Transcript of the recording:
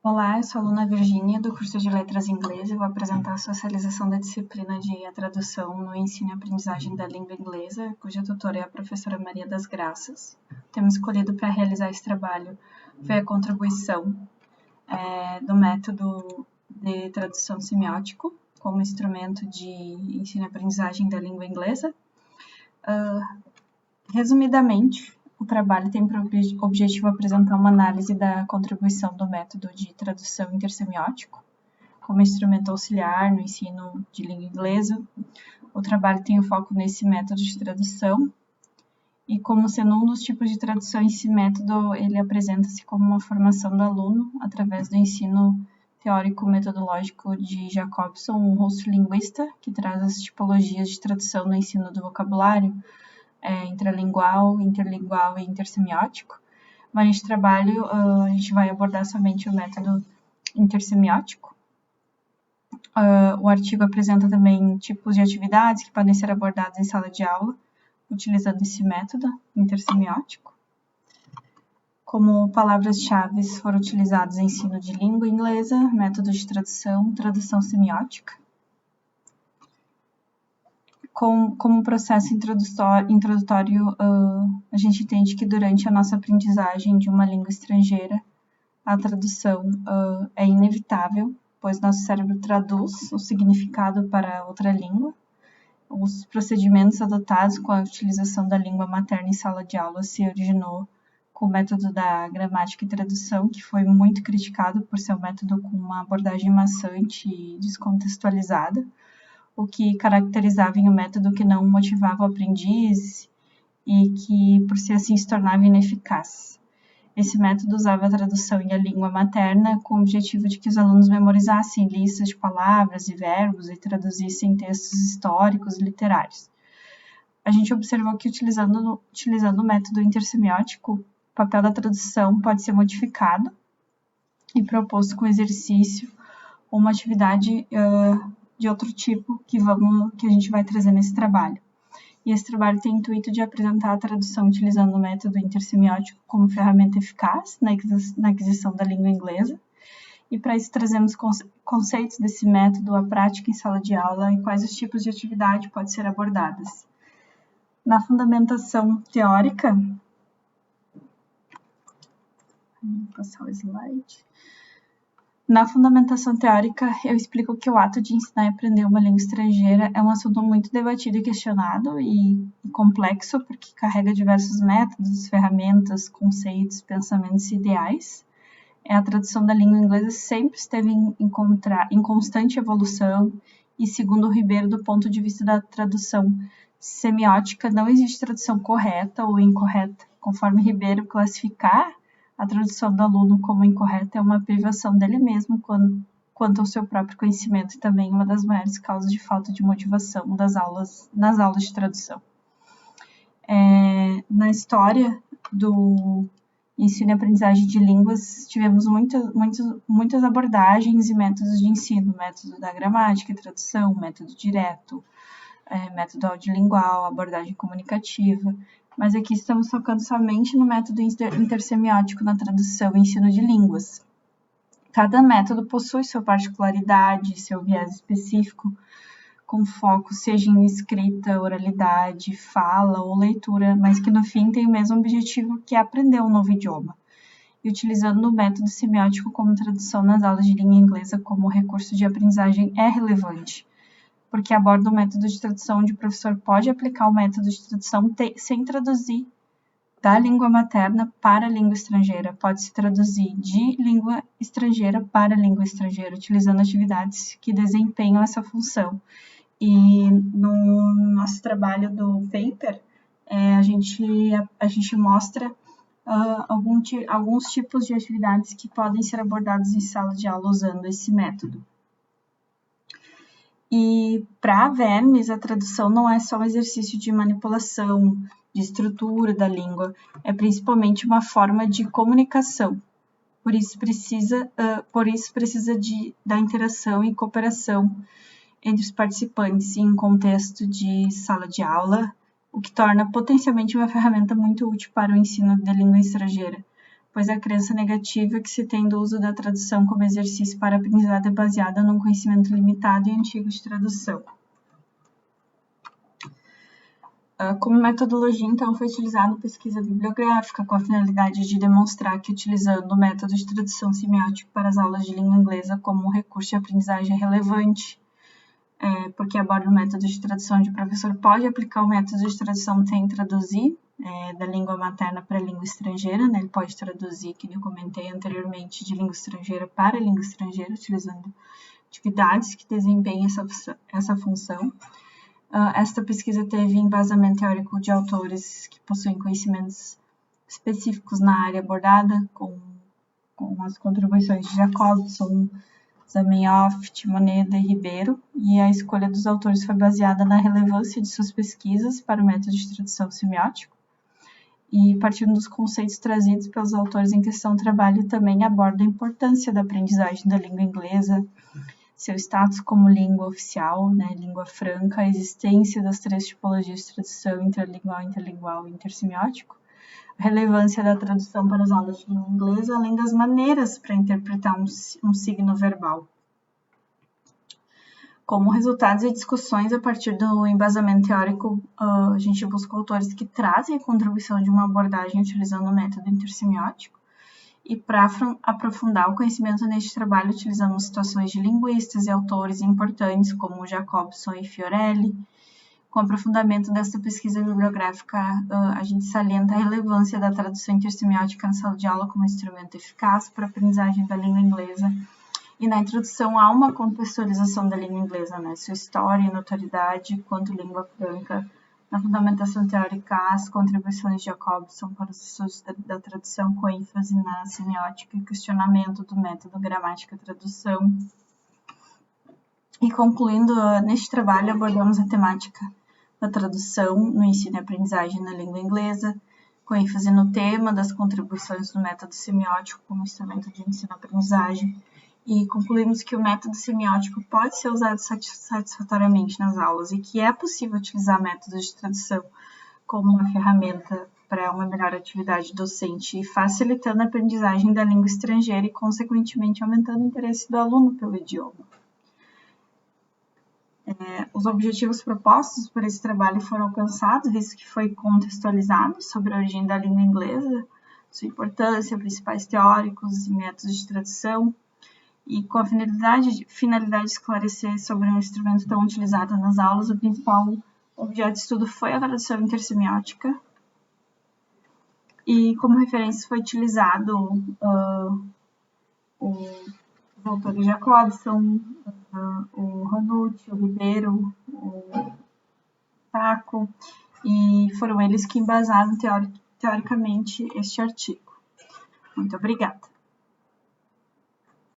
Olá, eu sou a aluna Virgínia, do curso de Letras Inglês, e vou apresentar a socialização da disciplina de tradução no ensino e aprendizagem da língua inglesa, cuja tutora é a professora Maria das Graças. O tema escolhido para realizar esse trabalho foi a contribuição do método de tradução semiótico como instrumento de ensino e aprendizagem da língua inglesa. Resumidamente, o trabalho tem por objetivo apresentar uma análise da contribuição do método de tradução intersemiótico como instrumento auxiliar no ensino de língua inglesa. O trabalho tem o foco nesse método de tradução e, como sendo um dos tipos de tradução, esse método ele apresenta-se como uma formação do aluno através do ensino teórico-metodológico de Jacobson, um rosto-linguista, que traz as tipologias de tradução no ensino do vocabulário, intralingual, interlingual e intersemiótico. Mas neste trabalho a gente vai abordar somente o método intersemiótico. O artigo apresenta também tipos de atividades que podem ser abordadas em sala de aula, utilizando esse método intersemiótico. Como palavras-chave foram utilizadas em ensino de língua inglesa, método de tradução, tradução semiótica. Como processo introdutório, a gente entende que durante a nossa aprendizagem de uma língua estrangeira, a tradução é inevitável, pois nosso cérebro traduz o significado para outra língua. Os procedimentos adotados com a utilização da língua materna em sala de aula se originou com o método da gramática e tradução, que foi muito criticado por ser um método com uma abordagem maçante e descontextualizada, o que caracterizava em um método que não motivava o aprendiz e que, por si assim, se tornava ineficaz. Esse método usava a tradução em a língua materna com o objetivo de que os alunos memorizassem listas de palavras e verbos e traduzissem textos históricos e literários. A gente observou que, utilizando o método intersemiótico, o papel da tradução pode ser modificado e proposto com exercício ou uma atividade de outro tipo que a gente vai trazer nesse trabalho. E esse trabalho tem o intuito de apresentar a tradução utilizando o método intersemiótico como ferramenta eficaz na aquisição da língua inglesa. E para isso trazemos conceitos desse método, a prática em sala de aula e quais os tipos de atividade podem ser abordadas. Na fundamentação teórica, vou passar o slide. Na fundamentação teórica, eu explico que o ato de ensinar e aprender uma língua estrangeira é um assunto muito debatido e questionado e complexo, porque carrega diversos métodos, ferramentas, conceitos, pensamentos e ideais. A tradução da língua inglesa sempre esteve em constante evolução e, segundo o Ribeiro, do ponto de vista da tradução semiótica, não existe tradução correta ou incorreta. Conforme Ribeiro classificar a tradução do aluno como incorreta é uma privação dele mesmo quanto ao seu próprio conhecimento e também uma das maiores causas de falta de motivação nas aulas de tradução. Na história do ensino e aprendizagem de línguas, tivemos muitas abordagens e métodos de ensino, método da gramática e tradução, método direto, método audiolingual, abordagem comunicativa, mas aqui estamos focando somente no método intersemiótico na tradução e ensino de línguas. Cada método possui sua particularidade, seu viés específico, com foco seja em escrita, oralidade, fala ou leitura, mas que no fim tem o mesmo objetivo, que é aprender um novo idioma. E utilizando o método semiótico como tradução nas aulas de língua inglesa como recurso de aprendizagem é relevante, porque aborda o método de tradução onde o professor pode aplicar o método de tradução sem traduzir da língua materna para a língua estrangeira. Pode-se traduzir de língua estrangeira para a língua estrangeira, utilizando atividades que desempenham essa função. E no nosso trabalho do paper, a gente mostra alguns tipos de atividades que podem ser abordados em sala de aula usando esse método. E para Vermes, a tradução não é só um exercício de manipulação, de estrutura da língua, é principalmente uma forma de comunicação. Por isso precisa da interação e cooperação entre os participantes em um contexto de sala de aula, o que torna potencialmente uma ferramenta muito útil para o ensino da língua estrangeira. pois a crença negativa que se tem do uso da tradução como exercício para aprendizado é baseada num conhecimento limitado e antigo de tradução. Como metodologia, então, foi utilizada pesquisa bibliográfica com a finalidade de demonstrar que, utilizando o método de tradução semiótica para as aulas de língua inglesa como um recurso de aprendizagem relevante, porque aborda o método de tradução onde o professor pode aplicar o método de tradução sem traduzir da língua materna para a língua estrangeira, né? Ele pode traduzir, que eu comentei anteriormente, de língua estrangeira para língua estrangeira, utilizando atividades que desempenham essa função. Esta pesquisa teve embasamento teórico de autores que possuem conhecimentos específicos na área abordada, com as contribuições de Jacobson, Zamenhof, Timoneda e Ribeiro, e a escolha dos autores foi baseada na relevância de suas pesquisas para o método de tradução semiótico, e partindo dos conceitos trazidos pelos autores em questão, o trabalho também aborda a importância da aprendizagem da língua inglesa, seu status como língua oficial, né, língua franca, a existência das 3 tipologias de tradução interlingual e intersemiótico, a relevância da tradução para as aulas de língua inglesa, além das maneiras para interpretar um signo verbal. Como resultados e discussões a partir do embasamento teórico, a gente busca autores que trazem a contribuição de uma abordagem utilizando o método intersemiótico. E para aprofundar o conhecimento neste trabalho, utilizamos citações de linguistas e autores importantes como Jacobson e Fiorelli. Com o aprofundamento desta pesquisa bibliográfica, a gente salienta a relevância da tradução intersemiótica na sala de aula como instrumento eficaz para a aprendizagem da língua inglesa. E na introdução há uma contextualização da língua inglesa, né? Sua história e notoriedade quanto língua franca. Na fundamentação teórica, as contribuições de Jacobson para os estudos da tradução, com ênfase na semiótica e questionamento do método gramática-tradução. E concluindo, neste trabalho abordamos a temática da tradução no ensino e aprendizagem na língua inglesa, com ênfase no tema das contribuições do método semiótico como instrumento de ensino e aprendizagem. E concluímos que o método semiótico pode ser usado satisfatoriamente nas aulas e que é possível utilizar métodos de tradução como uma ferramenta para uma melhor atividade docente, facilitando a aprendizagem da língua estrangeira e, consequentemente, aumentando o interesse do aluno pelo idioma. Os objetivos propostos por esse trabalho foram alcançados, visto que foi contextualizado sobre a origem da língua inglesa, sua importância, principais teóricos e métodos de tradução, e com a finalidade de esclarecer sobre um instrumento tão utilizado nas aulas, o principal objeto de estudo foi a tradução intersemiótica. E como referência foi utilizado os autores Jacobson, o Ranucci, o Ribeiro, o Taco, e foram eles que embasaram teoricamente este artigo. Muito obrigada.